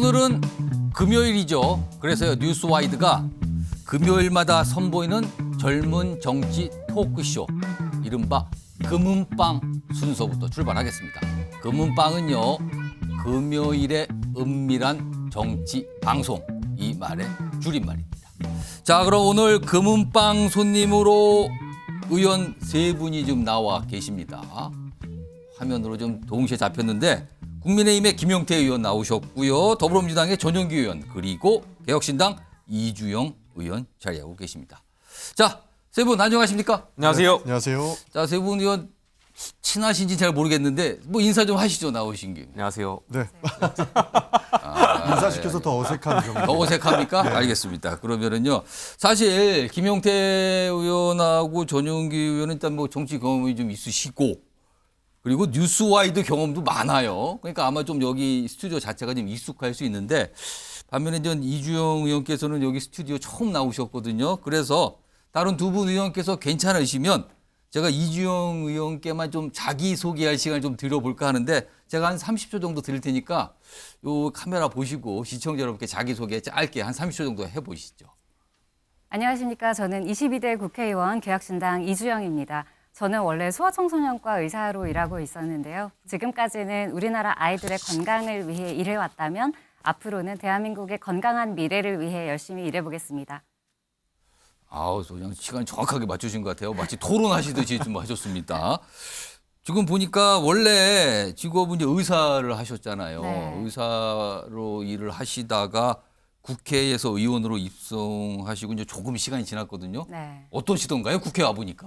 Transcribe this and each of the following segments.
오늘은 금요일이죠. 그래서 뉴스와이드가 금요일마다 선보이는 젊은 정치 토크쇼 이른바 금은방 순서부터 출발하겠습니다. 금은방은요, 금요일의 은밀한 정치 방송, 이 말의 줄임말입니다. 자, 그럼 오늘 금은방 손님으로 의원 세 분이 좀 나와 계십니다. 화면으로 좀 동시에 잡혔는데 국민의힘의 김용태 의원 나오셨고요. 더불어민주당의 전용기 의원, 그리고 개혁신당 이주영 의원 자리하고 계십니다. 자, 세 분 안녕하십니까? 안녕하세요. 네, 안녕하세요. 자, 세 분 의원 친하신지 잘 모르겠는데 뭐 인사 좀 하시죠, 나오신 김에. 안녕하세요. 네. 인사시켜서 더 어색한 정도. 더 어색합니까? 네. 알겠습니다. 그러면은요, 사실 김용태 의원하고 전용기 의원은 일단 뭐 정치 경험이 좀 있으시고, 그리고 뉴스와이드 경험도 많아요. 그러니까 아마 좀 여기 스튜디오 자체가 좀 익숙할 수 있는데, 반면에 전 이주영 의원께서는 여기 스튜디오 처음 나오셨거든요. 그래서 다른 두 분 의원께서 괜찮으시면 제가 이주영 의원께만 좀 자기소개할 시간을 좀 드려볼까 하는데, 제가 한 30초 정도 드릴 테니까 요 카메라 보시고 시청자 여러분께 자기소개 짧게 한 30초 정도 해보시죠. 안녕하십니까. 저는 22대 국회의원 개혁신당 이주영입니다. 저는 원래 소아청소년과 의사로 일하고 있었는데요. 지금까지는 우리나라 아이들의 건강을 위해 일해왔다면 앞으로는 대한민국의 건강한 미래를 위해 열심히 일해보겠습니다. 아우, 그냥 시간 정확하게 맞추신 것 같아요. 마치 토론하시듯이 좀 하셨습니다. 지금 보니까 원래 직업은 이제 의사를 하셨잖아요. 네. 의사로 일을 하시다가 국회에서 의원으로 입성하시고 이제 조금 시간이 지났거든요. 네. 어떠시던가요? 국회 와 보니까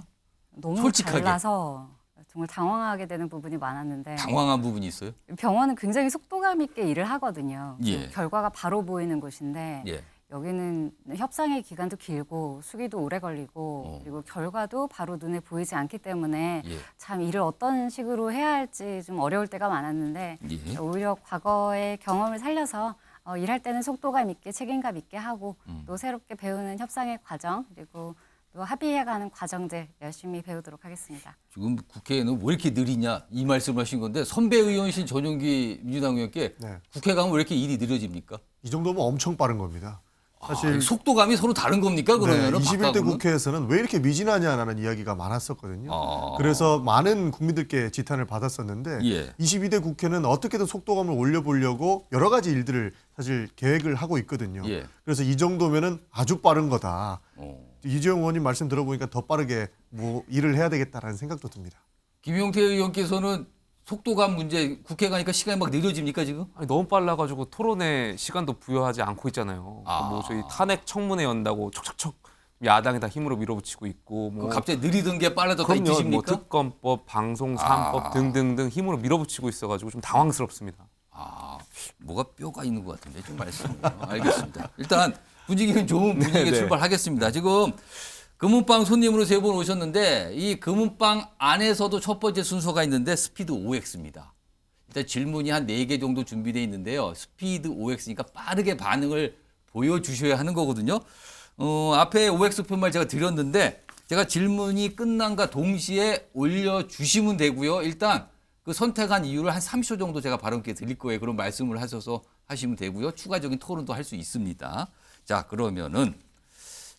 너무 솔직하게. 달라서 정말 당황하게 되는 부분이 많았는데 당황한 부분이 있어요? 병원은 굉장히 속도감 있게 일을 하거든요. 예. 결과가 바로 보이는 곳인데 예. 여기는 협상의 기간도 길고 수기도 오래 걸리고 그리고 결과도 바로 눈에 보이지 않기 때문에 예. 참 일을 어떤 식으로 해야 할지 좀 어려울 때가 많았는데 예. 오히려 과거의 경험을 살려서 일할 때는 속도감 있게 책임감 있게 하고 또 새롭게 배우는 협상의 과정 그리고 또 합의해가는 과정들 열심히 배우도록 하겠습니다. 지금 국회에는 왜 이렇게 느리냐 이 말씀을 하신 건데, 선배 의원이신 전용기 민주당 의원께 네. 국회 가면 왜 이렇게 일이 느려집니까? 이 정도면 엄청 빠른 겁니다. 사실 속도감이 서로 다른 겁니까? 그러면은 21대 바꿔보면? 국회에서는 왜 이렇게 미진하냐라는 이야기가 많았었거든요. 아. 그래서 많은 국민들께 지탄을 받았었는데 예. 22대 국회는 어떻게든 속도감을 올려보려고 여러 가지 일들을 사실 계획을 하고 있거든요. 예. 그래서 이 정도면은 아주 빠른 거다. 어. 이재용 의원님 말씀 들어보니까 더 빠르게 뭐 일을 해야 되겠다라는 생각도 듭니다. 김용태 의원께서는 속도감 문제, 국회 가니까 시간이 막 느려집니까 지금? 아니, 너무 빨라가지고 토론에 시간도 부여하지 않고 있잖아요. 아. 뭐 저희 탄핵 청문회 연다고 척척척 야당이 다 힘으로 밀어붙이고 있고 뭐 갑자기 느리던 게 빨라졌다 그럼요. 있으십니까? 뭐 특검법, 방송 3법 등등등 힘으로 밀어붙이고 있어가지고 좀 당황스럽습니다. 아, 뭐가 뼈가 있는 것 같은데 좀 말씀. 알겠습니다. 일단 분위기는 좋은 분위기에 네. 출발하겠습니다. 지금 금은방 손님으로 세 분 오셨는데, 이 금은방 안에서도 첫 번째 순서가 있는데 스피드 OX입니다. 일단 질문이 한 4개 정도 준비되어 있는데요. 스피드 OX니까 빠르게 반응을 보여주셔야 하는 거거든요. 앞에 OX 표말 제가 드렸는데, 제가 질문이 끝난과 동시에 올려주시면 되고요. 일단 그 선택한 이유를 한 30초 정도 제가 발언기에 드릴 거예요. 그런 말씀을 하셔서 하시면 되고요. 추가적인 토론도 할 수 있습니다. 자, 그러면은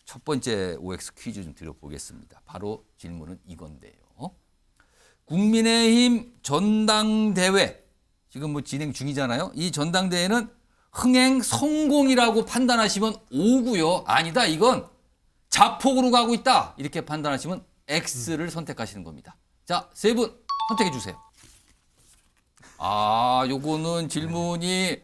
첫 번째 OX 퀴즈 좀 드려보겠습니다. 바로 질문은 이건데요. 국민의힘 전당대회 지금 뭐 진행 중이잖아요. 이 전당대회는 흥행 성공이라고 판단하시면 O고요. 아니다, 이건 자폭으로 가고 있다, 이렇게 판단하시면 X를 선택하시는 겁니다. 자, 세 분 선택해 주세요. 아, 요거는 질문이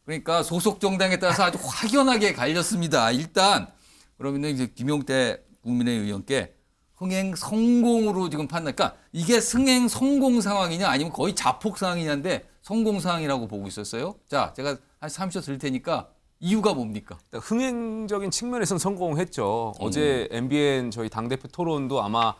그러니까 소속 정당에 따라서 아주 확연하게 갈렸습니다. 일단 그러면 이제 김용태 국민의힘 의원께 흥행 성공으로 지금 판단. 그러니까 이게 흥행 성공 상황이냐 아니면 거의 자폭 상황이냐인데 성공 상황이라고 보고 있었어요. 자, 제가 한 30초 드릴 테니까 이유가 뭡니까? 흥행적인 측면에서는 성공했죠. 어제 MBN 저희 당대표 토론도 아마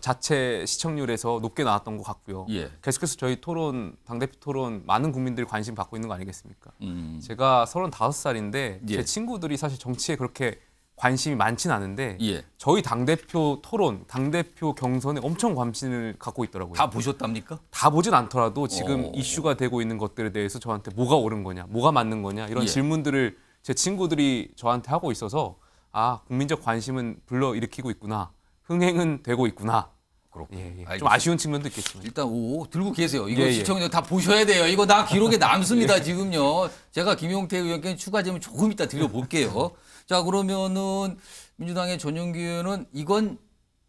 자체 시청률에서 높게 나왔던 것 같고요. 예. 계속해서 저희 토론, 당대표 토론 많은 국민들이 관심 받고 있는 거 아니겠습니까? 음. 제가 35살인데 예. 제 친구들이 사실 정치에 그렇게 관심이 많진 않은데 예. 저희 당대표 토론, 당대표 경선에 엄청 관심을 갖고 있더라고요. 다 보셨답니까? 다 보진 않더라도 지금 오. 이슈가 되고 있는 것들에 대해서 저한테 뭐가 옳은 거냐, 뭐가 맞는 거냐 이런 예. 질문들을 제 친구들이 저한테 하고 있어서 아 국민적 관심은 불러일으키고 있구나, 흥행은 되고 있구나. 그렇군요. 예, 예. 좀 알겠습니다. 아쉬운 측면도 있겠지만. 일단 오 들고 계세요. 이거 예, 예. 시청자 다 보셔야 돼요. 이거 나 기록에 남습니다. 지금요. 제가 김용태 의원께 추가 질문 조금 이따 드려볼게요. 자 그러면은 민주당의 전용기 의원은 이건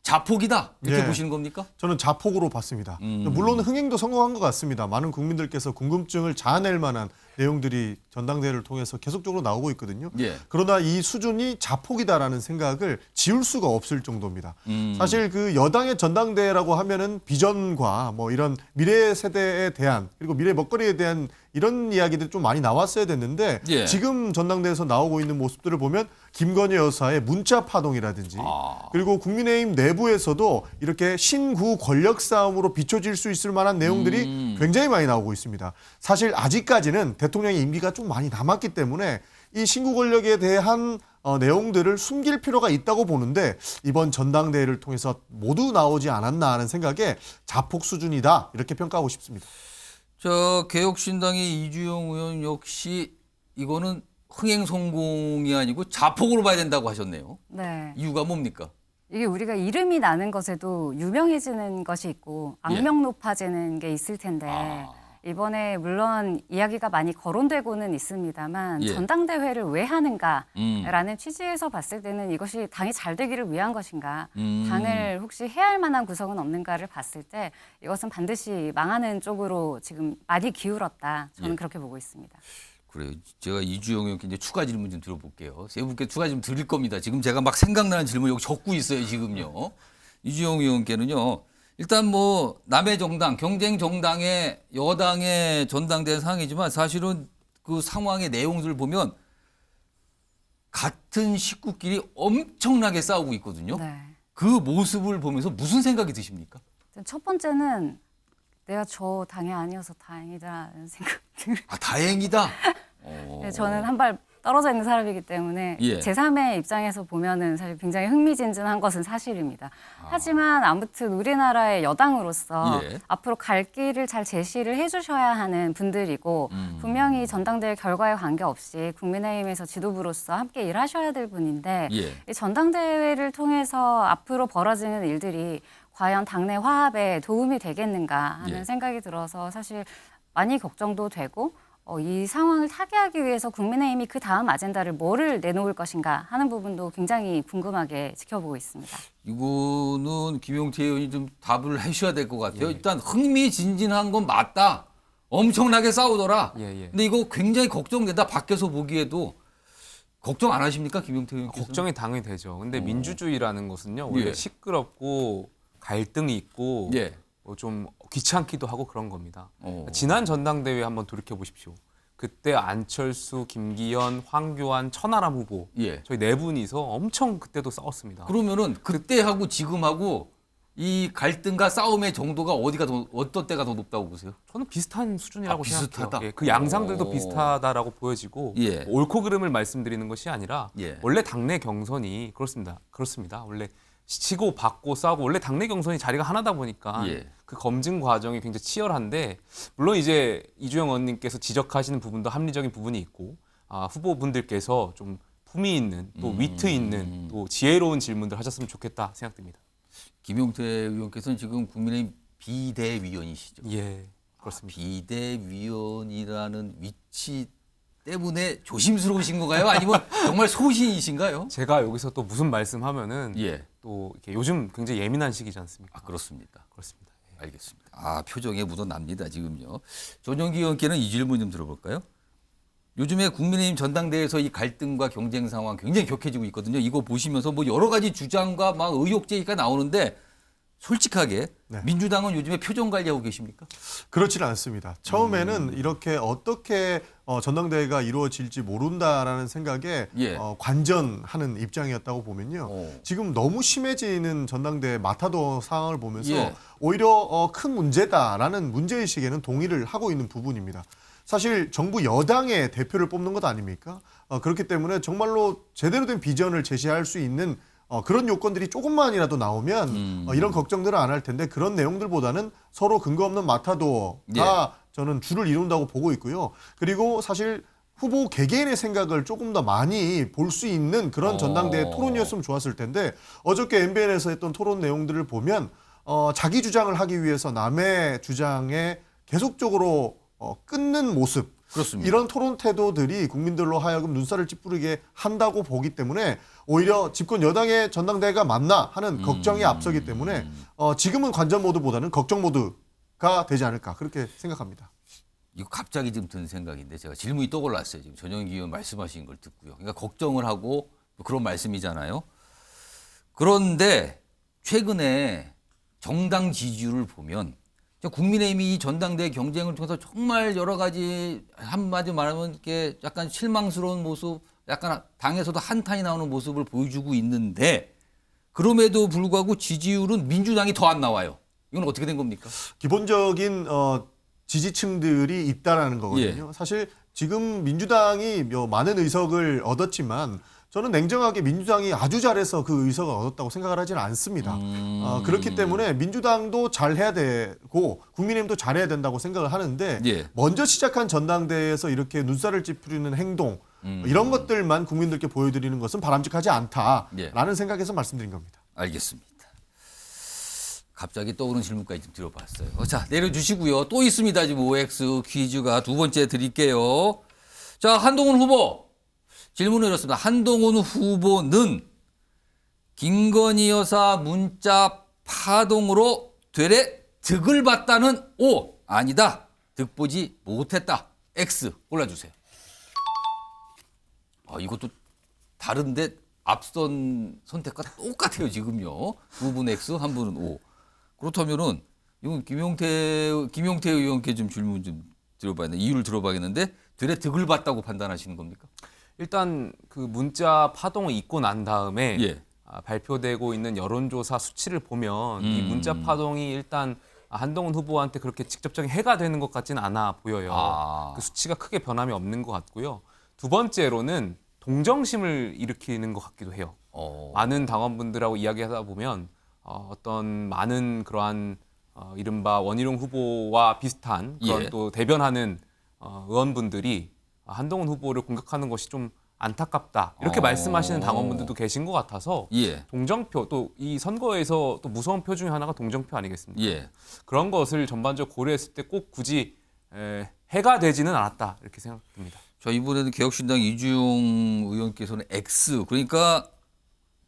자폭이다 이렇게 예. 보시는 겁니까? 저는 자폭으로 봤습니다. 물론 흥행도 성공한 것 같습니다. 많은 국민들께서 궁금증을 자아낼 만한 내용들이 전당대회를 통해서 계속적으로 나오고 있거든요. 예. 그러나 이 수준이 자폭이다라는 생각을 지울 수가 없을 정도입니다. 사실 그 여당의 전당대회라고 하면은 비전과 뭐 이런 미래 세대에 대한 그리고 미래 먹거리에 대한 이런 이야기들이 좀 많이 나왔어야 됐는데 예. 지금 전당대회에서 나오고 있는 모습들을 보면 김건희 여사의 문자 파동이라든지 그리고 국민의힘 내부에서도 이렇게 신구 권력 싸움으로 비춰질 수 있을 만한 내용들이 굉장히 많이 나오고 있습니다. 사실 아직까지는 대통령의 임기가 좀 많이 남았기 때문에 이 신구 권력에 대한 내용들을 숨길 필요가 있다고 보는데 이번 전당대회를 통해서 모두 나오지 않았나 하는 생각에 자폭 수준이다 이렇게 평가하고 싶습니다. 저 개혁신당의 이주영 의원 역시 이거는 흥행 성공이 아니고 자폭으로 봐야 된다고 하셨네요. 네. 이유가 뭡니까? 이게 우리가 이름이 나는 것에도 유명해지는 것이 있고 악명 높아지는 게 있을 텐데 이번에 물론 이야기가 많이 거론되고는 있습니다만 예. 전당대회를 왜 하는가라는 취지에서 봤을 때는 이것이 당이 잘 되기를 위한 것인가, 당을 혹시 해할 만한 구석은 없는가를 봤을 때 이것은 반드시 망하는 쪽으로 지금 많이 기울었다. 저는 예. 그렇게 보고 있습니다. 그래요. 제가 이주영 의원께 이제 추가 질문 좀 드려볼게요. 세 분께 추가 질문 드릴 겁니다. 지금 제가 막 생각나는 질문 여기 적고 있어요. 지금요. 이주영 의원께는요. 일단 뭐 남의 정당, 경쟁 정당의 여당의 전당대회 상황이지만 사실은 그 상황의 내용들을 보면 같은 식구끼리 엄청나게 싸우고 있거든요. 네. 그 모습을 보면서 무슨 생각이 드십니까? 첫 번째는 내가 저 당이 아니어서 다행이다라는 생각들. 아 다행이다. 네, 저는 한 발 떨어져 있는 사람이기 때문에 예. 제3의 입장에서 보면은 사실 굉장히 흥미진진한 것은 사실입니다. 하지만 아무튼 우리나라의 여당으로서 예. 앞으로 갈 길을 잘 제시를 해주셔야 하는 분들이고 분명히 전당대회 결과에 관계없이 국민의힘에서 지도부로서 함께 일하셔야 될 분인데 예. 이 전당대회를 통해서 앞으로 벌어지는 일들이 과연 당내 화합에 도움이 되겠는가 하는 예. 생각이 들어서 사실 많이 걱정도 되고 이 상황을 타개하기 위해서 국민의힘이 그 다음 아젠다를 뭐를 내놓을 것인가 하는 부분도 굉장히 궁금하게 지켜보고 있습니다. 이거는 김용태 의원이 좀 답을 하셔야 될 것 같아요. 일단 흥미진진한 건 맞다. 엄청나게 싸우더라. 예. 근데 이거 굉장히 걱정된다. 밖에서 보기에도 걱정 안 하십니까, 김용태 의원께서? 걱정이 당연히 되죠. 근데 민주주의라는 것은요 원래 예. 시끄럽고 갈등이 있고 예. 좀 귀찮기도 하고 그런 겁니다. 어. 지난 전당대회 한번 돌이켜 보십시오. 그때 안철수, 김기현, 황교안, 천하람 후보 예. 저희 네 분이서 엄청 그때도 싸웠습니다. 그러면은 그때하고 지금하고 이 갈등과 싸움의 정도가 어떤 때가 더 높다고 보세요? 저는 비슷한 수준이라고 아, 비슷하다? 생각해요. 예, 그 양상들도 오. 비슷하다라고 보여지고 예. 옳고 그름을 말씀드리는 것이 아니라 예. 원래 당내 경선이 그렇습니다. 원래 치고 받고 싸우고 원래 당내 경선이 자리가 하나다 보니까 예. 그 검증 과정이 굉장히 치열한데 물론 이제 이주영 의원님께서 지적하시는 부분도 합리적인 부분이 있고 후보분들께서 좀 품위 있는 또 위트 있는 또 지혜로운 질문들 하셨으면 좋겠다 생각됩니다. 김용태 의원께서는 지금 국민의힘 비대위원이시죠. 예, 그렇습니다. 비대위원이라는 위치 때문에 조심스러우신 건가요? 아니면 정말 소신이신가요? 제가 여기서 또 무슨 말씀하면은 예. 또 이렇게 요즘 굉장히 예민한 시기지 않습니까? 아, 그렇습니다. 그렇습니다. 예. 알겠습니다. 아, 표정에 묻어납니다, 지금요. 전용기 의원께는 이 질문 좀 들어볼까요? 요즘에 국민의힘 전당대회에서 이 갈등과 경쟁 상황 굉장히 격해지고 있거든요. 이거 보시면서 뭐 여러 가지 주장과 막 의혹 제기가 나오는데 솔직하게 네. 민주당은 요즘에 표정 관리하고 계십니까? 그렇지는 않습니다. 처음에는 이렇게 어떻게 전당대회가 이루어질지 모른다라는 생각에 예. 관전하는 입장이었다고 보면요. 지금 너무 심해지는 전당대회 마타도 상황을 보면서 예. 오히려 큰 문제다라는 문제의식에는 동의를 하고 있는 부분입니다. 사실 정부 여당의 대표를 뽑는 것 아닙니까? 그렇기 때문에 정말로 제대로 된 비전을 제시할 수 있는 그런 요건들이 조금만이라도 나오면 이런 걱정들은 안 할 텐데 그런 내용들보다는 서로 근거 없는 마타도어가 저는 주를 이룬다고 보고 있고요. 그리고 사실 후보 개개인의 생각을 조금 더 많이 볼 수 있는 그런 전당대회 토론이었으면 좋았을 텐데 어저께 MBN에서 했던 토론 내용들을 보면 자기 주장을 하기 위해서 남의 주장에 계속적으로 끊는 모습 그렇습니다. 이런 토론 태도들이 국민들로 하여금 눈살을 찌푸리게 한다고 보기 때문에 오히려 집권 여당의 전당대회가 맞나 하는 걱정이 앞서기 때문에 지금은 관전 모드보다는 걱정 모드가 되지 않을까 그렇게 생각합니다. 이거 갑자기 좀 든 생각인데 제가 질문이 떠올랐어요. 지금 전영기 의원 말씀하신 걸 듣고요. 그러니까 걱정을 하고 그런 말씀이잖아요. 그런데 최근에 정당 지지율을 보면 국민의힘이 이 전당대회 경쟁을 통해서 정말 여러 가지 한마디 말하면 이렇게 약간 실망스러운 모습, 약간 당에서도 한탄이 나오는 모습을 보여주고 있는데 그럼에도 불구하고 지지율은 민주당이 더 안 나와요. 이건 어떻게 된 겁니까? 기본적인 지지층들이 있다라는 거거든요. 사실 지금 민주당이 많은 의석을 얻었지만 저는 냉정하게 민주당이 아주 잘해서 그 의석을 얻었다고 생각을 하지는 않습니다. 그렇기 때문에 민주당도 잘해야 되고 국민의힘도 잘해야 된다고 생각을 하는데 먼저 시작한 전당대회에서 이렇게 눈살을 찌푸리는 행동 이런 것들만 국민들께 보여드리는 것은 바람직하지 않다라는 생각에서 말씀드린 겁니다. 알겠습니다. 갑자기 떠오르는 질문까지 좀 드려봤어요. 자, 내려주시고요. 또 있습니다. 지금 OX 퀴즈가 두 번째 드릴게요. 자, 한동훈 후보. 질문을 이렇습니다. 한동훈 후보는 김건희 여사 문자 파동으로 되레 득을 봤다는 O. 아니다. 득 보지 못했다. X. 골라주세요. 이것도 다른데 앞선 선택과 똑같아요. 지금요. 두 분 X, 한 분은 O. 그렇다면은 이건 김용태 의원께 좀 질문 좀 들어봐야겠는데 이유를 들어봐야겠는데 되레 득을 봤다고 판단하시는 겁니까? 일단 그 문자 파동이 있고 난 다음에 발표되고 있는 여론조사 수치를 보면 이 문자 파동이 일단 한동훈 후보한테 그렇게 직접적인 해가 되는 것 같지는 않아 보여요. 그 수치가 크게 변함이 없는 것 같고요. 두 번째로는 동정심을 일으키는 것 같기도 해요. 많은 당원분들하고 이야기하다 보면 어떤 많은 그러한 이른바 원희룡 후보와 비슷한 그런 또 대변하는 의원분들이 한동훈 후보를 공격하는 것이 좀 안타깝다 이렇게 말씀하시는 당원분들도 계신 것 같아서 동정표 또 이 선거에서 또 무서운 표 중에 하나가 동정표 아니겠습니까? 그런 것을 전반적으로 고려했을 때 꼭 굳이 해가 되지는 않았다 이렇게 생각됩니다. 자, 이번에는 개혁신당 이주영 의원께서는 X 그러니까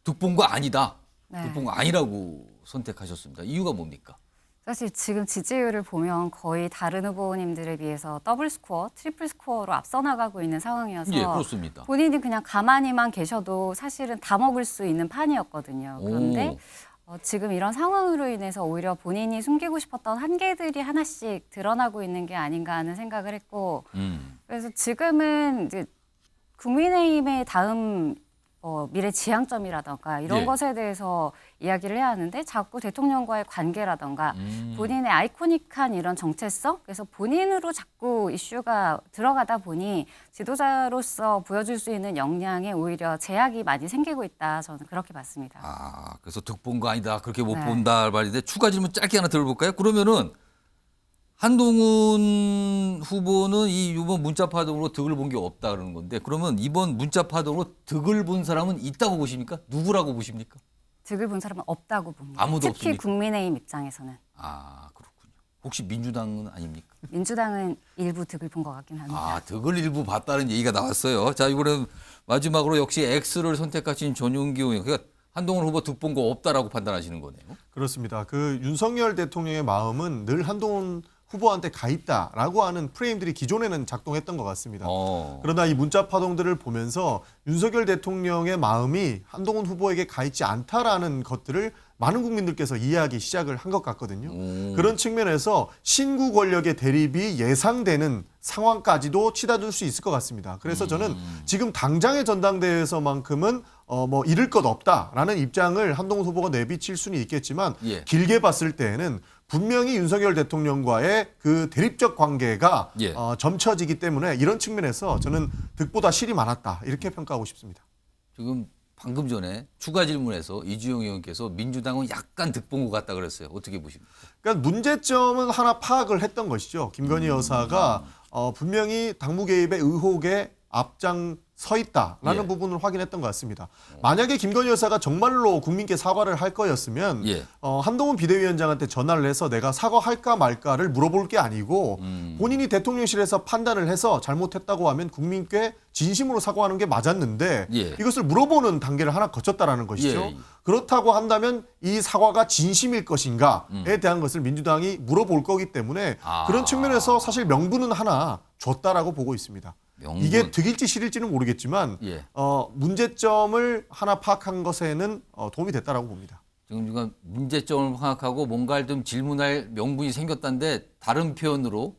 득본거 아니다. 득본거 아니라고 선택하셨습니다. 이유가 뭡니까? 사실 지금 지지율을 보면 거의 다른 후보님들에 비해서 더블 스코어, 트리플 스코어로 앞서 나가고 있는 상황이어서 그렇습니다. 본인이 그냥 가만히만 계셔도 사실은 다 먹을 수 있는 판이었거든요. 그런데 지금 이런 상황으로 인해서 오히려 본인이 숨기고 싶었던 한계들이 하나씩 드러나고 있는 게 아닌가 하는 생각을 했고 그래서 지금은 이제 국민의힘의 다음 미래 지향점이라던가 이런 것에 대해서 이야기를 해야 하는데 자꾸 대통령과의 관계라던가 본인의 아이코닉한 이런 정체성 그래서 본인으로 자꾸 이슈가 들어가다 보니 지도자로서 보여줄 수 있는 역량에 오히려 제약이 많이 생기고 있다 저는 그렇게 봤습니다. 그래서 득본거 아니다 그렇게 못 본다 말인데 추가 질문 짧게 하나 들어볼까요? 그러면은 한동훈 후보는 이번 문자 파동으로 득을 본 게 없다 그러는 건데 그러면 이번 문자 파동으로 득을 본 사람은 있다고 보십니까? 누구라고 보십니까? 득을 본 사람은 없다고 봅니다. 아무도 특히 없습니까? 국민의힘 입장에서는. 그렇군요. 혹시 민주당은 아닙니까? 민주당은 일부 득을 본 것 같긴 합니다. 득을 일부 봤다는 얘기가 나왔어요. 자, 이번엔 마지막으로 역시 X를 선택하신 전용기 의원. 그러니까 한동훈 후보 득 본 거 없다라고 판단하시는 거네요. 그렇습니다. 그 윤석열 대통령의 마음은 늘 한동훈 후보한테 가 있다라고 하는 프레임들이 기존에는 작동했던 것 같습니다. 그러나 이 문자 파동들을 보면서 윤석열 대통령의 마음이 한동훈 후보에게 가 있지 않다라는 것들을 많은 국민들께서 이해하기 시작을 한 것 같거든요. 그런 측면에서 신구 권력의 대립이 예상되는 상황까지도 치닫을 수 있을 것 같습니다. 그래서 저는 지금 당장의 전당대회에서만큼은 뭐 잃을 것 없다라는 입장을 한동훈 후보가 내비칠 수는 있겠지만 예. 길게 봤을 때에는 분명히 윤석열 대통령과의 그 대립적 관계가 예. 점쳐지기 때문에 이런 측면에서 저는 득보다 실이 많았다 이렇게 평가하고 싶습니다. 지금 방금 전에 추가 질문에서 이주영 의원께서 민주당은 약간 득본 것 같다 그랬어요. 어떻게 보십니까? 그러니까 문제점은 하나 파악을 했던 것이죠. 김건희 여사가 분명히 당무 개입의 의혹에 앞장 서 있다라는 예. 부분을 확인했던 것 같습니다. 만약에 김건희 여사가 정말로 국민께 사과를 할 거였으면 예. 한동훈 비대위원장한테 전화를 해서 내가 사과할까 말까를 물어볼 게 아니고 본인이 대통령실에서 판단을 해서 잘못했다고 하면 국민께 진심으로 사과하는 게 맞았는데 예. 이것을 물어보는 단계를 하나 거쳤다라는 것이죠. 예. 그렇다고 한다면 이 사과가 진심일 것인가에 대한 것을 민주당이 물어볼 거기 때문에 그런 측면에서 사실 명분은 하나 줬다라고 보고 있습니다. 명분. 이게 득일지 실일지는 모르겠지만 예. 문제점을 하나 파악한 것에는 도움이 됐다라고 봅니다. 지금 문제점을 파악하고 뭔가를 좀 질문할 명분이 생겼다는데 다른 표현으로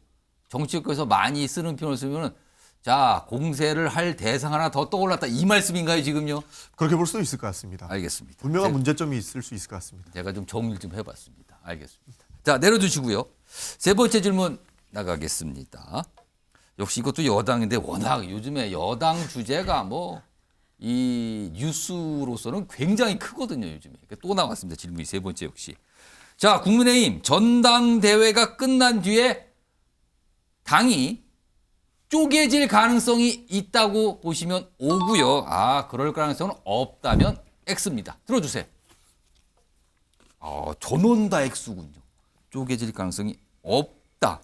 정치권에서 많이 쓰는 표현을 쓰면 자 공세를 할 대상 하나 더 떠올랐다 이 말씀인가요 지금요? 그렇게 볼 수도 있을 것 같습니다. 알겠습니다. 분명한 문제점이 있을 수 있을 것 같습니다. 제가 좀 정리를 좀 해봤습니다. 알겠습니다. 자 내려두시고요. 세 번째 질문 나가겠습니다. 역시 이것도 여당인데 워낙 요즘에 여당 주제가 뭐 이 뉴스로서는 굉장히 크거든요 요즘에. 또 나왔습니다. 질문이 세 번째 역시. 자 국민의힘 전당대회가 끝난 뒤에 당이 쪼개질 가능성이 있다고 보시면 O고요. 그럴 가능성은 없다면 X입니다. 들어주세요. 전원 다 X군요. 쪼개질 가능성이 없다.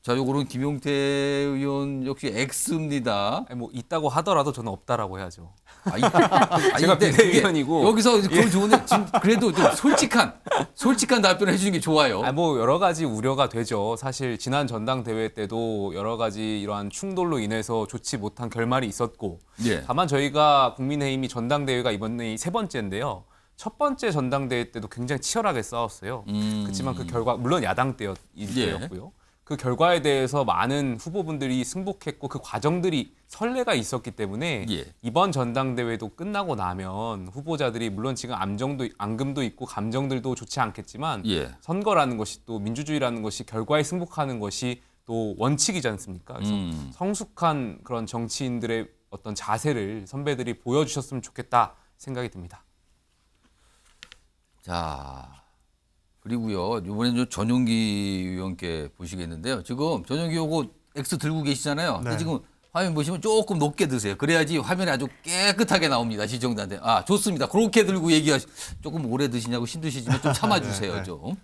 자, 요거는 김용태 의원 역시 X입니다. 아니, 뭐 있다고 하더라도 저는 없다라고 해야죠. 제가 비대위원이고. 여기서 그건 좋은데 그래도 좀 솔직한 답변을 해주는 게 좋아요. 뭐 여러 가지 우려가 되죠. 사실 지난 전당대회 때도 여러 가지 이러한 충돌로 인해서 좋지 못한 결말이 있었고 예. 다만 저희가 국민의힘이 전당대회가 이번에 세 번째인데요. 첫 번째 전당대회 때도 굉장히 치열하게 싸웠어요. 그렇지만 그 결과 물론 야당 때였고요. 그 결과에 대해서 많은 후보분들이 승복했고 그 과정들이 선례가 있었기 때문에 예. 이번 전당대회도 끝나고 나면 후보자들이 물론 지금 앙금도 있고 감정들도 좋지 않겠지만 예. 선거라는 것이 또 민주주의라는 것이 결과에 승복하는 것이 또 원칙이지 않습니까? 그래서 성숙한 그런 정치인들의 어떤 자세를 선배들이 보여주셨으면 좋겠다 생각이 듭니다. 자, 그리고요, 이번에는 전용기 의원께 보시겠는데요. 지금 전용기 요거 X 들고 계시잖아요. 근데 네. 지금 화면 보시면 조금 높게 드세요. 그래야지 화면이 아주 깨끗하게 나옵니다. 시청자한테. 좋습니다. 그렇게 들고 조금 오래 드시냐고 힘드시지만 좀 참아주세요. 네. 좀.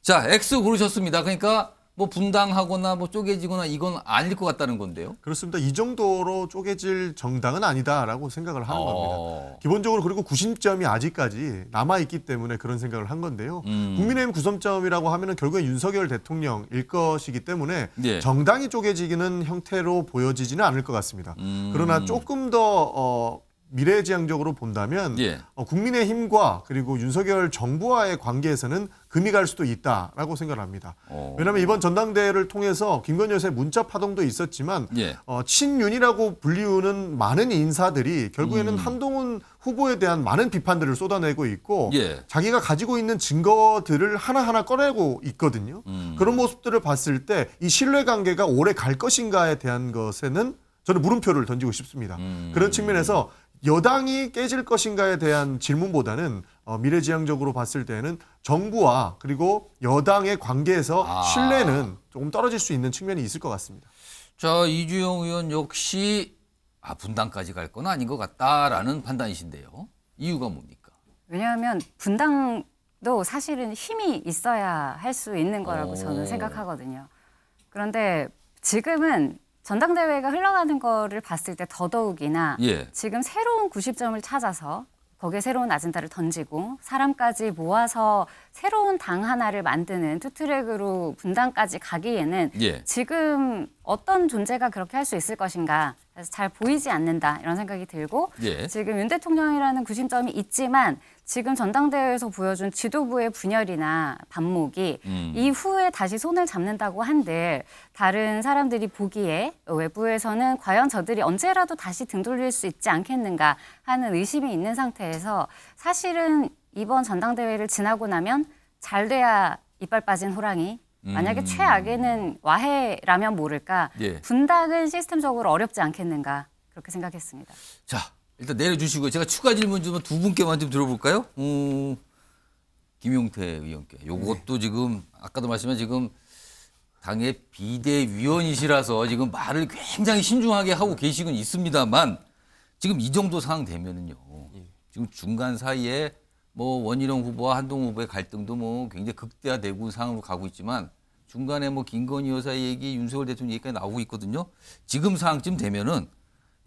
자, X 고르셨습니다. 그러니까 뭐 분당하거나 뭐 쪼개지거나 이건 아닐 것 같다는 건데요. 그렇습니다. 이 정도로 쪼개질 정당은 아니다라고 생각을 하는 겁니다. 기본적으로 그리고 구심점이 아직까지 남아있기 때문에 그런 생각을 한 건데요. 국민의힘 구심점이라고 하면은 결국에 윤석열 대통령일 것이기 때문에 예. 정당이 쪼개지는 형태로 보여지지는 않을 것 같습니다. 그러나 조금 더 미래지향적으로 본다면 예. 국민의힘과 그리고 윤석열 정부와의 관계에서는 금이 갈 수도 있다라고 생각을 합니다. 왜냐하면 이번 전당대회를 통해서 김건희 여사의 문자 파동도 있었지만 예. 친윤이라고 불리우는 많은 인사들이 결국에는 한동훈 후보에 대한 많은 비판들을 쏟아내고 있고 예. 자기가 가지고 있는 증거들을 하나하나 꺼내고 있거든요. 그런 모습들을 봤을 때 이 신뢰관계가 오래 갈 것인가에 대한 것에는 저는 물음표를 던지고 싶습니다. 그런 측면에서 여당이 깨질 것인가에 대한 질문보다는 미래지향적으로 봤을 때는 정부와 그리고 여당의 관계에서 신뢰는 조금 떨어질 수 있는 측면이 있을 것 같습니다. 자, 이주영 의원 역시 분당까지 갈 건 아닌 것 같다라는 판단이신데요. 이유가 뭡니까? 왜냐하면 분당도 사실은 힘이 있어야 할 수 있는 거라고 저는 생각하거든요. 그런데 지금은 전당대회가 흘러가는 거를 봤을 때 더더욱이나 예. 지금 새로운 90점을 찾아서 거기에 새로운 아젠다를 던지고 사람까지 모아서 새로운 당 하나를 만드는 투트랙으로 분당까지 가기에는 예. 지금 어떤 존재가 그렇게 할 수 있을 것인가. 그래서 잘 보이지 않는다 이런 생각이 들고 예. 지금 윤 대통령이라는 구심점이 있지만 지금 전당대회에서 보여준 지도부의 분열이나 반목이 이후에 다시 손을 잡는다고 한들 다른 사람들이 보기에 외부에서는 과연 저들이 언제라도 다시 등 돌릴 수 있지 않겠는가 하는 의심이 있는 상태에서 사실은 이번 전당대회를 지나고 나면 잘 돼야 이빨 빠진 호랑이 만약에 최악에는 와해라면 모를까 예. 분당은 시스템적으로 어렵지 않겠는가 그렇게 생각했습니다. 자, 일단 내려주시고요. 제가 추가 질문 좀 두 분께만 좀 들어볼까요? 김용태 의원께. 요것도 지금 아까도 말씀한 지금 당의 비대위원이시라서 지금 말을 굉장히 신중하게 하고 계시곤 있습니다만 지금 이 정도 상황 되면은요. 지금 중간 사이에 뭐 원희룡 후보와 한동훈 후보의 갈등도 뭐 굉장히 극대화되고 상황으로 가고 있지만 중간에 뭐 김건희 여사 얘기, 윤석열 대통령 얘기까지 나오고 있거든요. 지금 상황쯤 되면은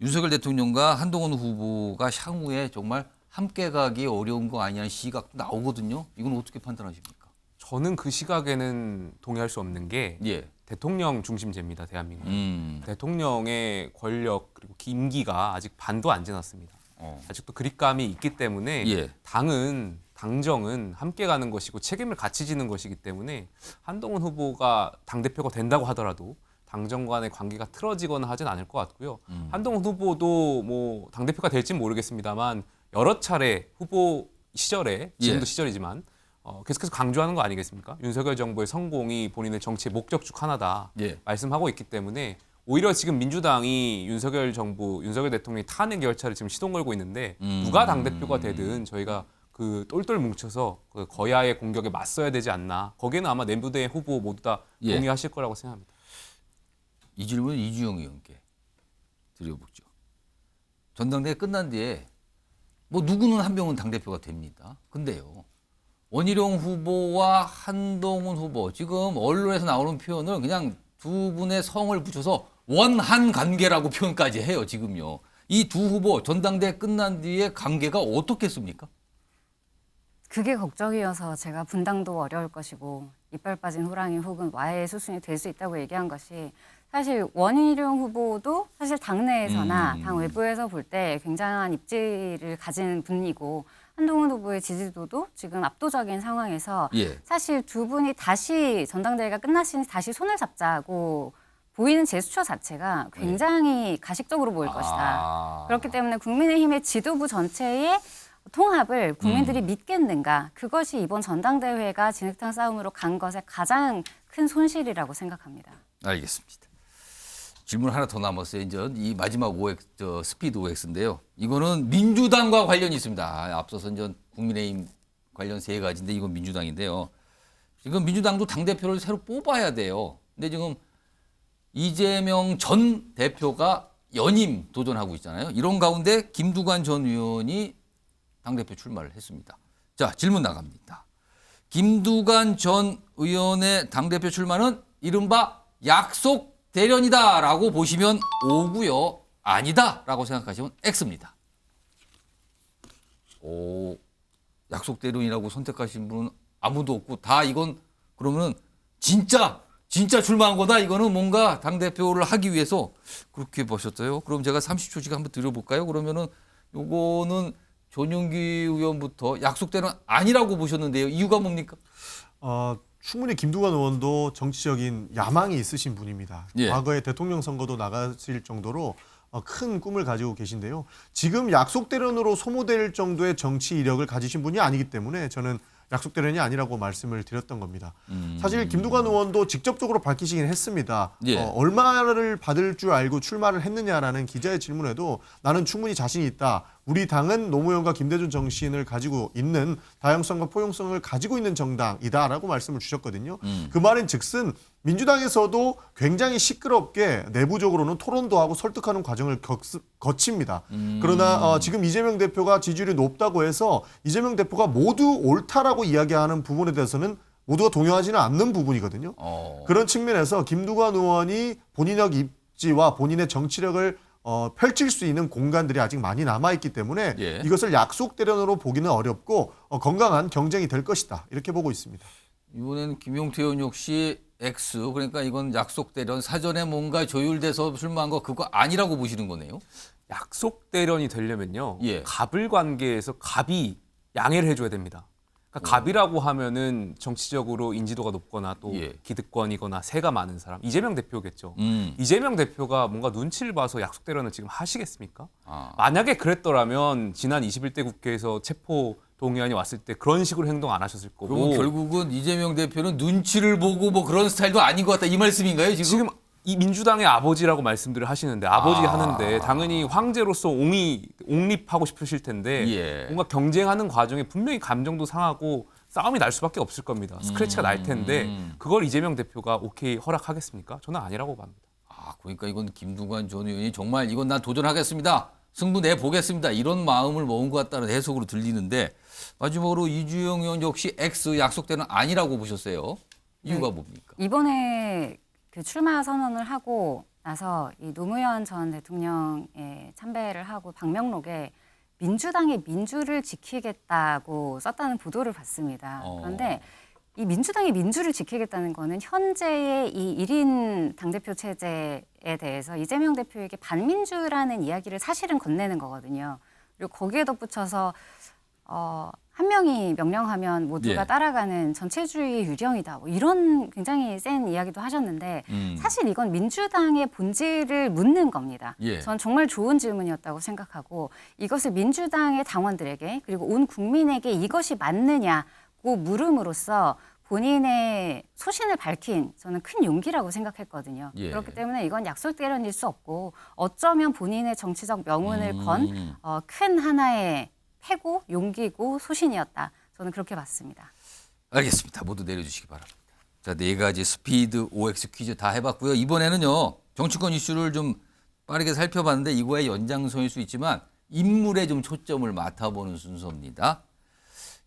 윤석열 대통령과 한동훈 후보가 향후에 정말 함께 가기 어려운 거 아니냐는 시각도 나오거든요. 이건 어떻게 판단하십니까? 저는 그 시각에는 동의할 수 없는 게 예. 대통령 중심제입니다, 대한민국. 음. 대통령의 권력 그리고 임기가 아직 반도 안 지났습니다. 아직도 그립감이 있기 때문에 예. 당정은 함께 가는 것이고 책임을 같이 지는 것이기 때문에 한동훈 후보가 당대표가 된다고 하더라도 당정 간의 관계가 틀어지거나 하진 않을 것 같고요. 한동훈 후보도 뭐 당대표가 될지는 모르겠습니다만 여러 차례 후보 시절에 지금도 예. 시절이지만 계속해서 강조하는 거 아니겠습니까? 윤석열 정부의 성공이 본인의 정치의 목적 중 하나다 예. 말씀하고 있기 때문에 오히려 지금 민주당이 윤석열 대통령이 탄핵 열차를 지금 시동 걸고 있는데 누가 당대표가 되든 저희가 그 똘똘 뭉쳐서 그 거야의 공격에 맞서야 되지 않나. 거기에는 아마 내부대 후보 모두 다 예. 동의하실 거라고 생각합니다. 이 질문은 이주영 의원께 드려보죠. 전당대회 끝난 뒤에 뭐 누구는 한 명은 당대표가 됩니다. 근데요. 원희룡 후보와 한동훈 후보 지금 언론에서 나오는 표현을 그냥 두 분의 성을 붙여서 원한 관계라고 표현까지 해요. 지금요. 이 두 후보 전당대회 끝난 뒤에 관계가 어떻겠습니까? 그게 걱정이어서 제가 분당도 어려울 것이고 이빨 빠진 호랑이 혹은 와해의 수순이 될 수 있다고 얘기한 것이 사실 원희룡 후보도 사실 당내에서나 당 외부에서 볼 때 굉장한 입지를 가진 분이고 한동훈 후보의 지지도도 지금 압도적인 상황에서 예. 사실 두 분이 다시 전당대회가 끝났으니 다시 손을 잡자고 보이는 제스처 자체가 굉장히 가식적으로 보일 것이다. 그렇기 때문에 국민의힘의 지도부 전체의 통합을 국민들이 믿겠는가. 그것이 이번 전당대회가 진흙탕 싸움으로 간 것의 가장 큰 손실이라고 생각합니다. 알겠습니다. 질문 하나 더 남았어요. 이제 이 마지막 스피드 OX인데요. 이거는 민주당과 관련이 있습니다. 앞서서 이제 국민의힘 관련 세 가지인데 이건 민주당인데요. 지금 민주당도 당대표를 새로 뽑아야 돼요. 근데 지금 이재명 전 대표가 연임 도전하고 있잖아요. 이런 가운데 김두관 전 의원이 당대표 출마를 했습니다. 자, 질문 나갑니다. 김두관 전 의원의 당대표 출마는 이른바 약속 대련이다라고 보시면 O고요. 아니다라고 생각하시면 X입니다. 오, 약속 대련이라고 선택하신 분은 아무도 없고 다 이건 그러면 진짜 출마한 거다. 이거는 뭔가 당대표를 하기 위해서 그렇게 보셨어요. 그럼 제가 30초씩 한번 드려볼까요? 그러면은 요거는 전용기 의원부터 약속대는 아니라고 보셨는데요. 이유가 뭡니까? 충분히 김두관 의원도 정치적인 야망이 있으신 분입니다. 예. 과거에 대통령 선거도 나가실 정도로 큰 꿈을 가지고 계신데요. 지금 약속 대련으로 소모될 정도의 정치 이력을 가지신 분이 아니기 때문에 저는 약속 대련이 아니라고 말씀을 드렸던 겁니다. 사실 김두관 의원도 직접적으로 밝히시긴 했습니다. 예. 얼마를 받을 줄 알고 출마를 했느냐라는 기자의 질문에도 나는 충분히 자신이 있다. 우리 당은 노무현과 김대중 정신을 가지고 있는 다양성과 포용성을 가지고 있는 정당이다라고 말씀을 주셨거든요. 그 말인 즉슨 민주당에서도 굉장히 시끄럽게 내부적으로는 토론도 하고 설득하는 과정을 거칩니다. 그러나 지금 이재명 대표가 지지율이 높다고 해서 이재명 대표가 모두 옳다라고 이야기하는 부분에 대해서는 모두가 동의하지는 않는 부분이거든요. 그런 측면에서 김두관 의원이 본인의 입지와 본인의 정치력을 펼칠 수 있는 공간들이 아직 많이 남아있기 때문에 예. 이것을 약속 대련으로 보기는 어렵고 건강한 경쟁이 될 것이다. 이렇게 보고 있습니다. 이번에는 김용태 의원 역시 X 그러니까 이건 약속대련 사전에 뭔가 조율돼서 출마한 거 그거 아니라고 보시는 거네요. 약속 대련이 되려면요. 예. 갑을 관계에서 갑이 양해를 해줘야 됩니다. 그러니까 갑이라고 하면은 정치적으로 인지도가 높거나 또 예. 기득권이거나 세가 많은 사람 이재명 대표겠죠. 음. 이재명 대표가 뭔가 눈치를 봐서 약속 대련을 지금 하시겠습니까? 아. 만약에 그랬더라면 지난 21대 국회에서 체포 동의안이 왔을 때 그런 식으로 행동 안 하셨을 거고. 그리고 결국은 이재명 대표는 눈치를 보고 뭐 그런 스타일도 아닌 것 같다 이 말씀인가요 지금? 지금 이 민주당의 아버지라고 말씀들을 하시는데 아버지 하는데 당연히 황제로서 옹립하고 싶으실 텐데 예. 뭔가 경쟁하는 과정에 분명히 감정도 상하고 싸움이 날 수밖에 없을 겁니다. 스크래치가 날 텐데 그걸 이재명 대표가 오케이 허락하겠습니까? 저는 아니라고 봅니다. 아, 그러니까 이건 김두관 전 의원이 정말 이건 난 도전하겠습니다. 승부 내보겠습니다. 이런 마음을 먹은 것 같다는 해석으로 들리는데 마지막으로 이주영 의원 역시 X 약속대는 아니라고 보셨어요. 이유가 뭡니까? 이번에 그 출마 선언을 하고 나서 이 노무현 전 대통령에 참배를 하고 방명록에 민주당의 민주를 지키겠다고 썼다는 보도를 봤습니다. 그런데 이 민주당의 민주를 지키겠다는 거는 현재의 이 1인 당대표 체제에 대해서 이재명 대표에게 반민주라는 이야기를 사실은 건네는 거거든요. 그리고 거기에 덧붙여서 한 명이 명령하면 모두가 예. 따라가는 전체주의 유령이다. 뭐 이런 굉장히 센 이야기도 하셨는데 사실 이건 민주당의 본질을 묻는 겁니다. 예. 전 정말 좋은 질문이었다고 생각하고 이것을 민주당의 당원들에게 그리고 온 국민에게 이것이 맞느냐고 물음으로써 본인의 소신을 밝힌 저는 큰 용기라고 생각했거든요. 예. 그렇기 때문에 이건 약속 대련일 수 없고 어쩌면 본인의 정치적 명운을 건 큰 하나의 패고 용기고 소신이었다. 저는 그렇게 봤습니다. 알겠습니다. 모두 내려주시기 바랍니다. 자, 4가지 스피드 OX 퀴즈 다 해봤고요. 이번에는요. 정치권 이슈를 좀 빠르게 살펴봤는데 이거의 연장선일 수 있지만 인물에 좀 초점을 맡아보는 순서입니다.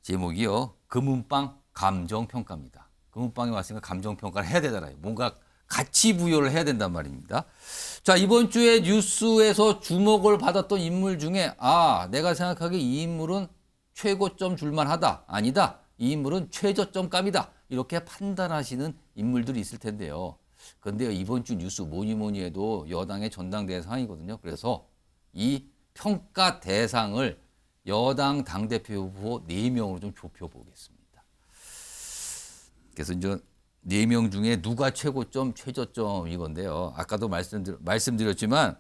제목이요. 금은빵 감정평가입니다. 금은빵에 왔으니까 감정평가를 해야 되잖아요. 뭔가 가치 부여를 해야 된단 말입니다. 자, 이번 주에 뉴스에서 주목을 받았던 인물 중에 내가 생각하기에 이 인물은 최고점 줄만하다. 아니다. 이 인물은 최저점감이다. 이렇게 판단하시는 인물들이 있을 텐데요. 그런데 이번 주 뉴스 뭐니 해도 여당의 전당대회 상황이거든요. 그래서 이 평가 대상을 여당 당대표 후보 4명으로 좀 좁혀보겠습니다. 그래서 이제 4명 중에 누가 최고점, 최저점 이건데요. 아까도 말씀드렸지만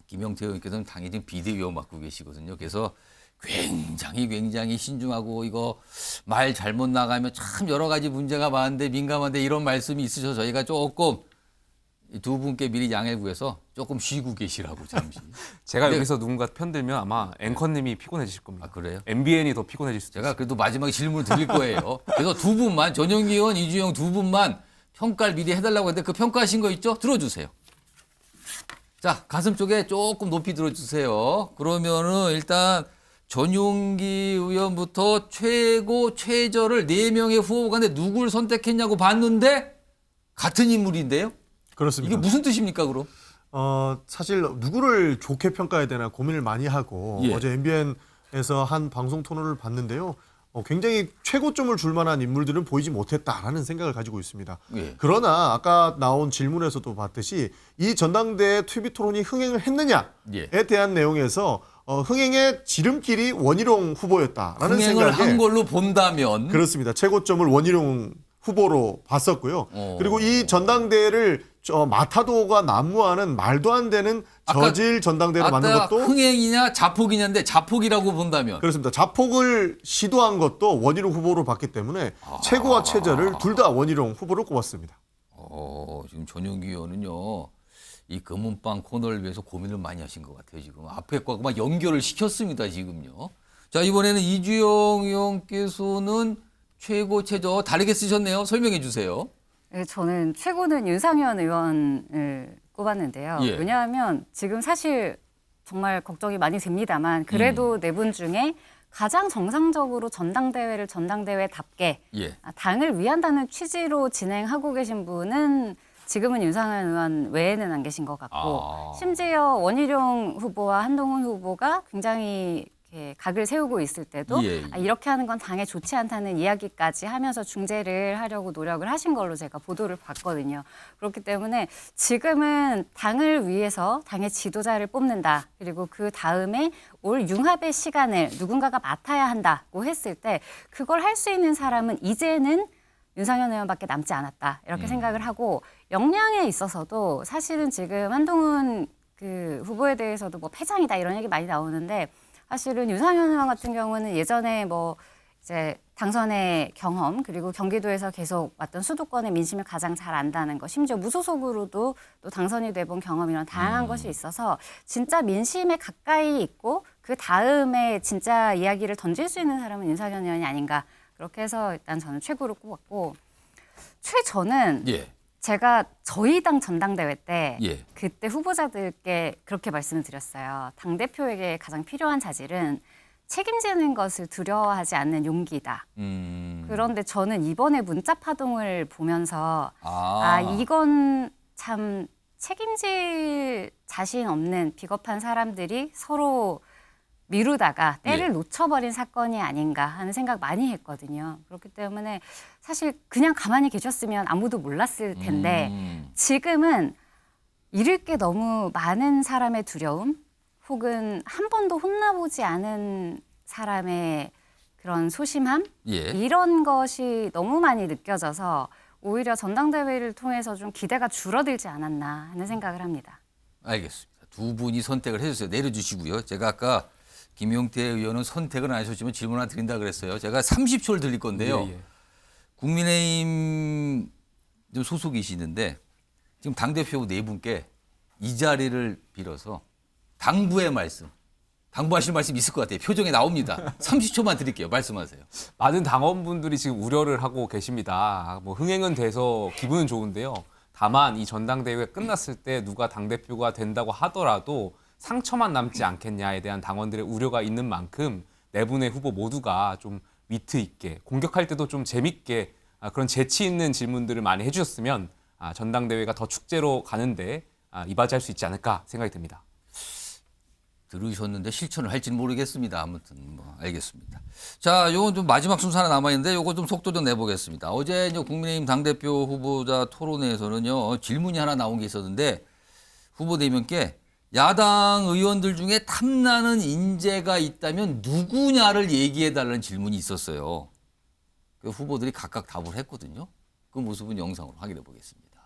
김영태 의원께서는 당연히 지금 비대위원 맡고 계시거든요. 그래서 굉장히 신중하고 이거 말 잘못 나가면 참 여러 가지 문제가 많은데 민감한데 이런 말씀이 있으셔서 저희가 조금 두 분께 미리 양해 구해서 조금 쉬고 계시라고 잠시. 제가 근데- 여기서 누군가 편들면 아마 앵커님이 피곤해지실 겁니다. 아, 그래요? MBN이 더 피곤해질 수도 있어요. 제가 그래도 마지막에 질문을 드릴 거예요. 그래서 두 분만, 전용기 의원, 이주영 두 분만 평가를 미리 해달라고 했는데 그 평가하신 거 있죠? 들어주세요. 자, 가슴 쪽에 조금 높이 들어주세요. 그러면은 일단 전용기 의원부터 최고, 최저를 4명의 후보가 있는데 누굴 선택했냐고 봤는데 같은 인물인데요? 그렇습니다. 이게 무슨 뜻입니까, 그럼? 사실 누구를 좋게 평가해야 되나 고민을 많이 하고 예. 어제 MBN에서 한 방송 토론을 봤는데요. 굉장히 최고점을 줄 만한 인물들은 보이지 못했다라는 생각을 가지고 있습니다. 예. 그러나 아까 나온 질문에서도 봤듯이 이 전당대회 TV 토론이 흥행을 했느냐에 예. 대한 내용에서 흥행의 지름길이 원희룡 후보였다라는 흥행을 생각에 한 걸로 본다면 그렇습니다. 최고점을 원희룡 후보로 봤었고요. 그리고 이 전당대회를 마타도가 난무하는 말도 안 되는 아까- 저질 전당대회를 만든 아까 것도 흥행이냐 자폭이냐인데 자폭이라고 본다면 그렇습니다. 자폭을 시도한 것도 원희룡 후보로 봤기 때문에 최고와 최저를 둘 다 원희룡 후보로 꼽았습니다. 지금 전용기 의원은요, 이 금은빵 코너를 위해서 고민을 많이 하신 것 같아요, 지금. 앞에 거하고 막 연결을 시켰습니다, 지금요. 자, 이번에는 이주영 의원께서는 최고, 최저 다르게 쓰셨네요. 설명해 주세요. 네, 저는 최고는 윤상현 의원을 꼽았는데요. 예. 왜냐하면 지금 사실 정말 걱정이 많이 됩니다만 그래도 네 분 중에 가장 정상적으로 전당대회를 전당대회답게 예. 당을 위한다는 취지로 진행하고 계신 분은 지금은 윤상현 의원 외에는 안 계신 것 같고 심지어 원희룡 후보와 한동훈 후보가 굉장히 이렇게 각을 세우고 있을 때도 예, 예. 이렇게 하는 건 당에 좋지 않다는 이야기까지 하면서 중재를 하려고 노력을 하신 걸로 제가 보도를 봤거든요. 그렇기 때문에 지금은 당을 위해서 당의 지도자를 뽑는다. 그리고 그 다음에 올 융합의 시간을 누군가가 맡아야 한다고 했을 때 그걸 할 수 있는 사람은 이제는 윤상현 의원밖에 남지 않았다. 이렇게 생각을 하고 역량에 있어서도 사실은 지금 한동훈 그 후보에 대해서도 뭐 패장이다 이런 얘기 많이 나오는데 사실은 윤상현 의원 같은 경우는 예전에 뭐 이제 당선의 경험 그리고 경기도에서 계속 왔던 수도권의 민심을 가장 잘 안다는 거 심지어 무소속으로도 또 당선이 돼본 경험 이런 다양한 것이 있어서 진짜 민심에 가까이 있고 그 다음에 진짜 이야기를 던질 수 있는 사람은 윤상현 의원이 아닌가 그렇게 해서 일단 저는 최고로 꼽았고 최저는 예. 제가 저희 당 전당대회 때 예. 그때 후보자들께 그렇게 말씀을 드렸어요. 당대표에게 가장 필요한 자질은 책임지는 것을 두려워하지 않는 용기다. 그런데 저는 이번에 문자 파동을 보면서 이건 참 책임질 자신 없는 비겁한 사람들이 서로 미루다가 때를 예. 놓쳐버린 사건이 아닌가 하는 생각 많이 했거든요. 그렇기 때문에 사실 그냥 가만히 계셨으면 아무도 몰랐을 텐데 지금은 잃을 게 너무 많은 사람의 두려움 혹은 한 번도 혼나보지 않은 사람의 그런 소심함 예. 이런 것이 너무 많이 느껴져서 오히려 전당대회를 통해서 좀 기대가 줄어들지 않았나 하는 생각을 합니다. 알겠습니다. 두 분이 선택을 해주세요. 내려주시고요. 제가 아까 김용태 의원은 선택은 안 하셨지만 질문 하나 드린다 그랬어요. 제가 30초를 드릴 건데요. 예, 예. 국민의힘 좀 소속이시는데 지금 당대표 네 분께 이 자리를 빌어서 당부의 말씀, 당부하실 말씀 있을 것 같아요. 표정에 나옵니다. 30초만 드릴게요. 말씀하세요. 많은 당원분들이 지금 우려를 하고 계십니다. 뭐 흥행은 돼서 기분은 좋은데요. 다만 이 전당대회가 끝났을 때 누가 당대표가 된다고 하더라도 상처만 남지 않겠냐에 대한 당원들의 우려가 있는 만큼 네 분의 후보 모두가 좀 위트 있게 공격할 때도 좀 재밌게 그런 재치 있는 질문들을 많이 해주셨으면 전당대회가 더 축제로 가는데 이바지할 수 있지 않을까 생각이 듭니다. 들으셨는데 실천을 할지는 모르겠습니다. 아무튼 뭐 알겠습니다. 자, 요건 좀 마지막 순서 하나 남아 있는데 요거 좀 속도 좀 내보겠습니다. 어제 이제 국민의힘 당대표 후보자 토론회에서는요 질문이 하나 나온 게 있었는데 후보 4명께 야당 의원들 중에 탐나는 인재가 있다면 누구냐를 얘기해달라는 질문이 있었어요. 그 후보들이 각각 답을 했거든요. 그 모습은 영상으로 확인해 보겠습니다.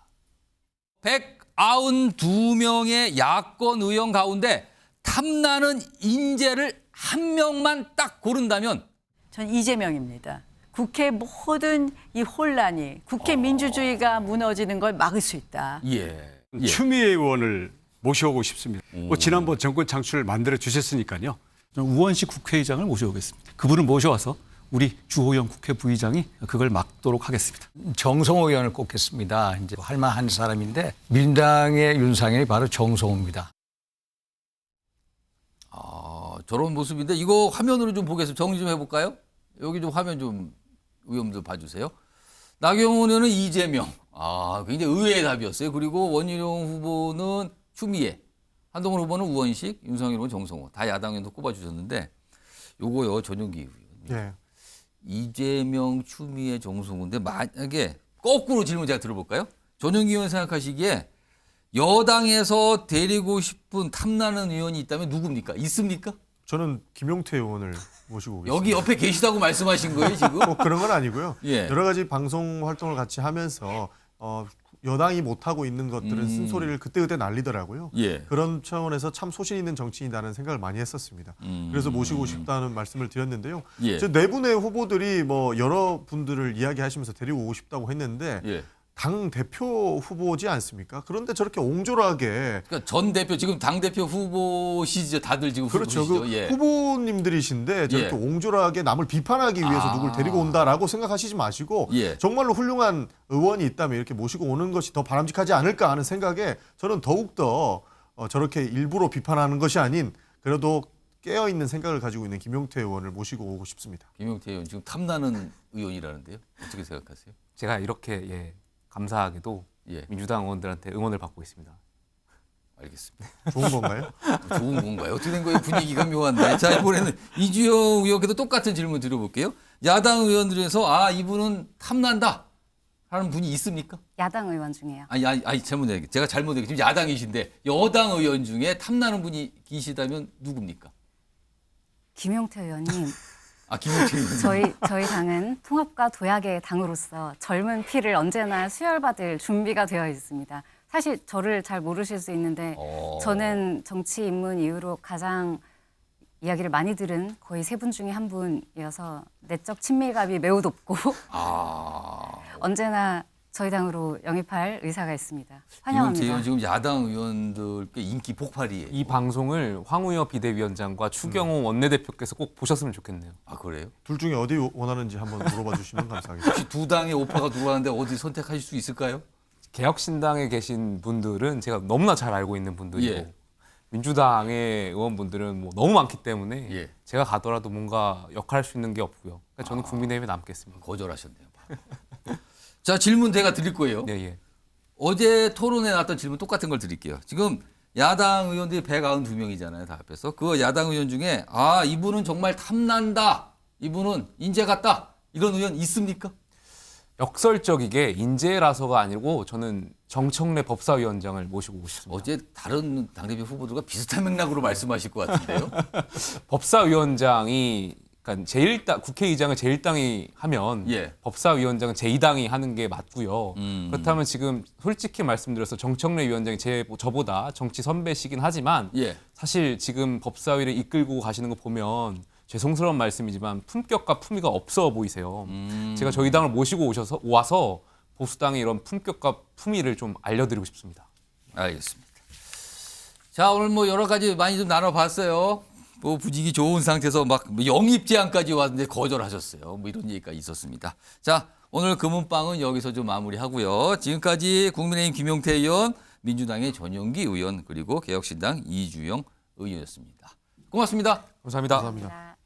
192명의 야권 의원 가운데 탐나는 인재를 한 명만 딱 고른다면 전 이재명입니다. 국회 모든 이 혼란이 국회 민주주의가 무너지는 걸 막을 수 있다. 예. 추미애 의원을 모셔오고 싶습니다. 뭐 지난번 정권 창출을 만들어 주셨으니까요. 저는 우원식 국회의장을 모셔오겠습니다. 그분을 모셔와서 우리 주호영 국회 부의장이 그걸 막도록 하겠습니다. 정성호 의원을 꼽겠습니다. 이제 할만한 사람인데 민당의 윤상현이 바로 정성호입니다. 저런 모습인데 이거 화면으로 좀 보겠습니다. 정리 좀 해볼까요? 여기 좀 화면 좀 의원들 봐주세요. 나경원 의원은 이재명. 굉장히 의외의 답이었어요. 그리고 원희룡 후보는 추미애, 한동훈 후보는 우원식, 윤석열 후보는 정성호. 다 야당 의원도 꼽아주셨는데 요거요 전용기 의원. 예. 이재명, 추미애, 정성호인데 만약에 거꾸로 질문 제가 들어볼까요? 전용기 의원 생각하시기에 여당에서 데리고 싶은 탐나는 의원이 있다면 누굽니까? 있습니까? 저는 김용태 의원을 모시고 오겠습니다. 여기 옆에 계시다고 말씀하신 거예요 지금? 뭐 그런 건 아니고요. 예. 여러 가지 방송 활동을 같이 하면서 여당이 못하고 있는 것들은 쓴소리를 그때그때 날리더라고요. 예. 그런 차원에서 참 소신 있는 정치인이라는 생각을 많이 했었습니다. 그래서 모시고 싶다는 말씀을 드렸는데요. 예. 저 네 분의 후보들이 뭐 여러 분들을 이야기하시면서 데리고 오고 싶다고 했는데 예. 당 대표 후보지 않습니까? 그런데 저렇게 옹졸하게 그러니까 전 대표 지금 당 대표 후보시죠. 다들 지금 그렇죠. 후보시죠. 그 예. 후보님들이신데 저렇게 예. 옹졸하게 남을 비판하기 위해서 누굴 데리고 온다라고 생각하시지 마시고 예. 정말로 훌륭한 의원이 있다면 이렇게 모시고 오는 것이 더 바람직하지 않을까 하는 생각에 저는 더욱더 저렇게 일부러 비판하는 것이 아닌 그래도 깨어있는 생각을 가지고 있는 김용태 의원을 모시고 오고 싶습니다. 김용태 의원 지금 탐나는 의원이라는데요. 어떻게 생각하세요? 제가 이렇게 감사하게도 예. 민주당 의원들한테 응원을 받고 있습니다. 알겠습니다. 좋은 건가요? 좋은 건가요? 어떻게 된 거예요? 분위기가 묘한데. 자, 이번에는 이주영 의원께도 똑같은 질문 드려볼게요. 야당 의원들에서 이분은 탐난다 하는 분이 있습니까? 야당 의원 중에요. 아니 잘못 얘기. 제가 잘못 얘기. 지금 야당이신데 여당 의원 중에 탐나는 분이 계시다면 누굽니까? 김용태 의원님, 김용태 의원. 저희 당은 통합과 도약의 당으로서 젊은 피를 언제나 수혈받을 준비가 되어 있습니다. 사실 저를 잘 모르실 수 있는데 저는 정치 입문 이후로 가장 이야기를 많이 들은 거의 세 분 중에 한 분이어서 내적 친밀감이 매우 높고 언제나 저희 당으로 영입할 의사가 있습니다. 김용태 환영합니다. 의원 지금 야당 의원들께 인기 폭발이에요. 이 방송을 황우여 비대위원장과 추경호 원내대표께서 꼭 보셨으면 좋겠네요. 그래요? 둘 중에 어디 원하는지 한번 물어봐 주시면 감사하겠습니다. 혹시 두 당의 오파가 들어왔는데 어디 선택하실 수 있을까요? 개혁신당에 계신 분들은 제가 너무나 잘 알고 있는 분들이고 예. 민주당의 의원분들은 뭐 너무 많기 때문에 예. 제가 가더라도 뭔가 역할할 수 있는 게 없고요. 그러니까 저는 국민의힘에 남겠습니다. 거절하셨네요. 자, 질문 제가 드릴 거예요. 네, 예. 어제 토론에 나왔던 질문 똑같은 걸 드릴게요. 지금 야당 의원들이 192명이잖아요. 다 합해서. 그 야당 의원 중에 이분은 정말 탐난다. 이분은 인재 같다. 이런 의원 있습니까? 역설적이게 인재라서가 아니고 저는 정청래 법사위원장을 모시고 싶습니다. 어제 다른 당대표 후보들과 비슷한 맥락으로 말씀하실 것 같은데요. 법사위원장이 그러니까 제1당 국회의장을 제1당이 하면 예. 법사위원장은 제2당이 하는 게 맞고요. 그렇다면 지금 솔직히 말씀드려서 정청래 위원장이 저보다 정치 선배시긴 하지만 예. 사실 지금 법사위를 이끌고 가시는 거 보면 죄송스러운 말씀이지만 품격과 품위가 없어 보이세요. 제가 저희 당을 모시고 와서 보수당의 이런 품격과 품위를 좀 알려드리고 싶습니다. 알겠습니다. 자, 오늘 뭐 여러 가지 많이 좀 나눠봤어요. 뭐 분위기 좋은 상태에서 막 영입 제안까지 왔는데 거절하셨어요. 뭐 이런 얘기가 있었습니다. 자, 오늘 금은방은 여기서 좀 마무리하고요. 지금까지 국민의힘 김용태 의원, 민주당의 전용기 의원, 그리고 개혁신당 이주영 의원이었습니다. 고맙습니다. 감사합니다. 감사합니다. 감사합니다.